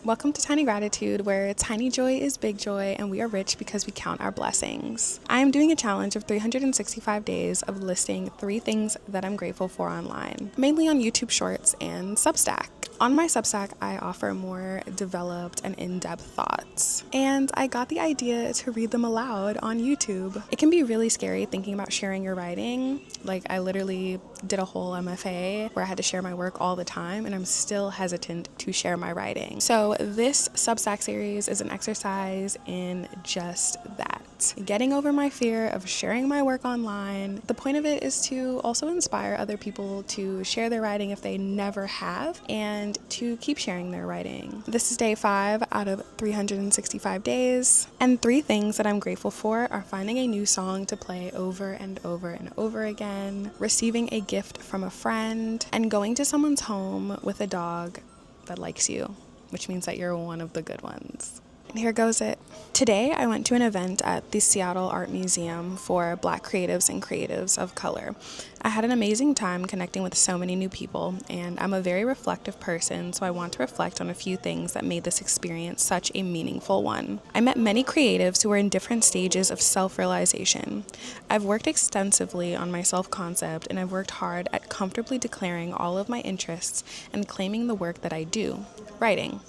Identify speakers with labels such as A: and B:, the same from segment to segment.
A: Welcome to Tiny Gratitude, where tiny joy is big joy and we are rich because we count our blessings. I am doing a challenge of 365 days of listing 3 things that I'm grateful for online, mainly on YouTube Shorts and Substack. On my Substack, I offer more developed and in-depth thoughts, and I got the idea to read them aloud on YouTube. It can be really scary thinking about sharing your writing. Like, I literally did a whole MFA where I had to share my work all the time, and I'm still hesitant to share my writing. So this Substack series is an exercise in just that. Getting over my fear of sharing my work online. The point of it is to also inspire other people to share their writing if they never have, and to keep sharing their writing. This is day 5 out of 365 days, and 3 things that I'm grateful for are finding a new song to play over and over and over again, receiving a gift from a friend, and going to someone's home with a dog that likes you, which means that you're one of the good ones. And here goes it. Today, I went to an event at the Seattle Art Museum for Black creatives and creatives of color. I had an amazing time connecting with so many new people, and I'm a very reflective person, so I want to reflect on a few things that made this experience such a meaningful one. I met many creatives who were in different stages of self-realization. I've worked extensively on my self-concept, and I've worked hard at comfortably declaring all of my interests and claiming the work that I do, writing.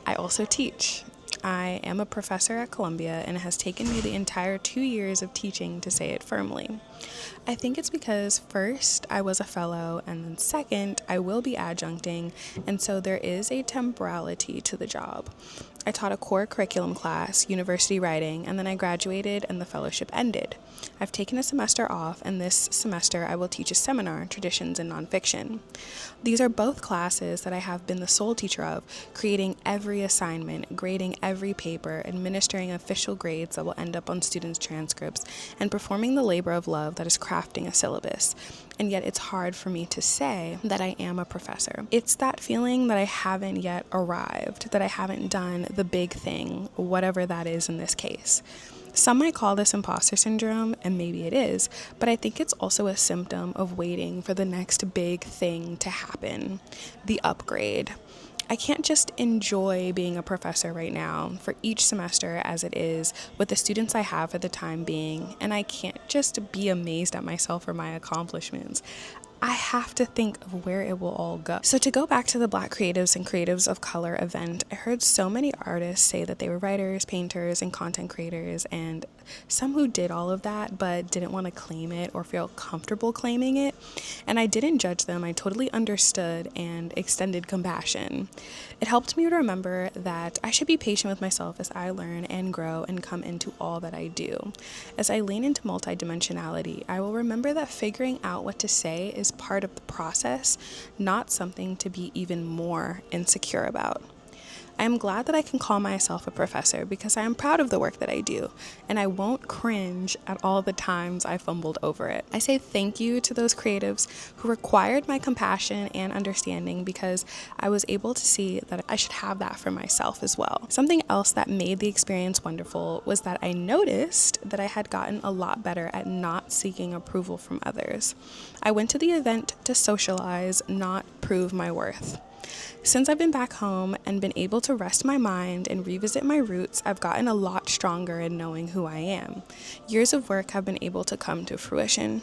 A: I also teach. I am a professor at Columbia, and it has taken me the entire 2 years of teaching to say it firmly. I think it's because first, I was a fellow, and then second, I will be adjuncting, and so there is a temporality to the job. I taught a core curriculum class, university writing, and then I graduated and the fellowship ended. I've taken a semester off, and this semester I will teach a seminar, Traditions in Nonfiction. These are both classes that I have been the sole teacher of, creating every assignment, grading every paper, administering official grades that will end up on students' transcripts, and performing the labor of love that is crafting a syllabus. And yet it's hard for me to say that I am a professor. It's that feeling that I haven't yet arrived, that I haven't done the big thing, whatever that is in this case. Some might call this imposter syndrome, and maybe it is, but I think it's also a symptom of waiting for the next big thing to happen, the upgrade. I can't just enjoy being a professor right now for each semester as it is with the students I have for the time being, and I can't just be amazed at myself for my accomplishments. I have to think of where it will all go. So to go back to the Black creatives and creatives of color event, I heard so many artists say that they were writers, painters, and content creators, and some who did all of that but didn't want to claim it or feel comfortable claiming it. And I didn't judge them. I totally understood and extended compassion. It helped me to remember that I should be patient with myself as I learn and grow and come into all that I do. As I lean into multidimensionality, I will remember that figuring out what to say is part of the process, not something to be even more insecure about. I am glad that I can call myself a professor because I am proud of the work that I do, and I won't cringe at all the times I fumbled over it. I say thank you to those creatives who required my compassion and understanding because I was able to see that I should have that for myself as well. Something else that made the experience wonderful was that I noticed that I had gotten a lot better at not seeking approval from others. I went to the event to socialize, not prove my worth. Since I've been back home and been able to rest my mind and revisit my roots, I've gotten a lot stronger in knowing who I am. Years of work have been able to come to fruition.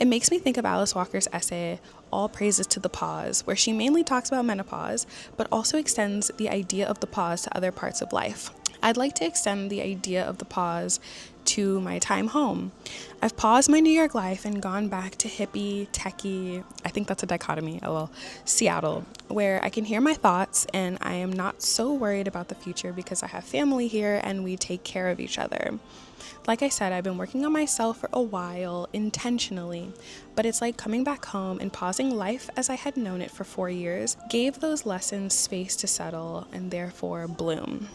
A: It makes me think of Alice Walker's essay, All Praises to the Pause, where she mainly talks about menopause, but also extends the idea of the pause to other parts of life. I'd like to extend the idea of the pause to my time home. I've paused my New York life and gone back to hippie, techie, I think that's a dichotomy, Seattle, where I can hear my thoughts and I am not so worried about the future because I have family here and we take care of each other. Like I said, I've been working on myself for a while, intentionally, but it's like coming back home and pausing life as I had known it for 4 years, gave those lessons space to settle and therefore bloom.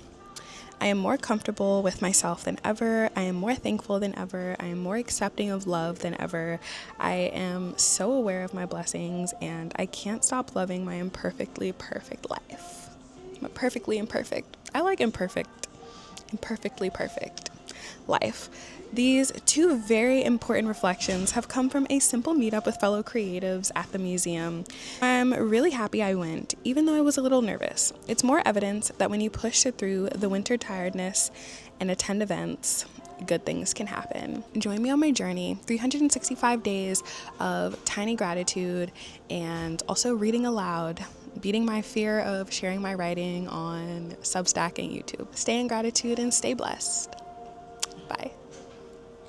A: I am more comfortable with myself than ever. I am more thankful than ever. I am more accepting of love than ever. I am so aware of my blessings, and I can't stop loving my imperfectly perfect life. I'm perfectly imperfect. I like imperfect. Imperfectly perfect. life. These two very important reflections have come from a simple meetup with fellow creatives at the museum. I'm really happy I went, even though I was a little nervous. It's more evidence that when you push through the winter tiredness and attend events, good things can happen. Join me on my journey, 365 days of tiny gratitude and also reading aloud, beating my fear of sharing my writing on Substack and YouTube. Stay in gratitude and stay blessed. Bye.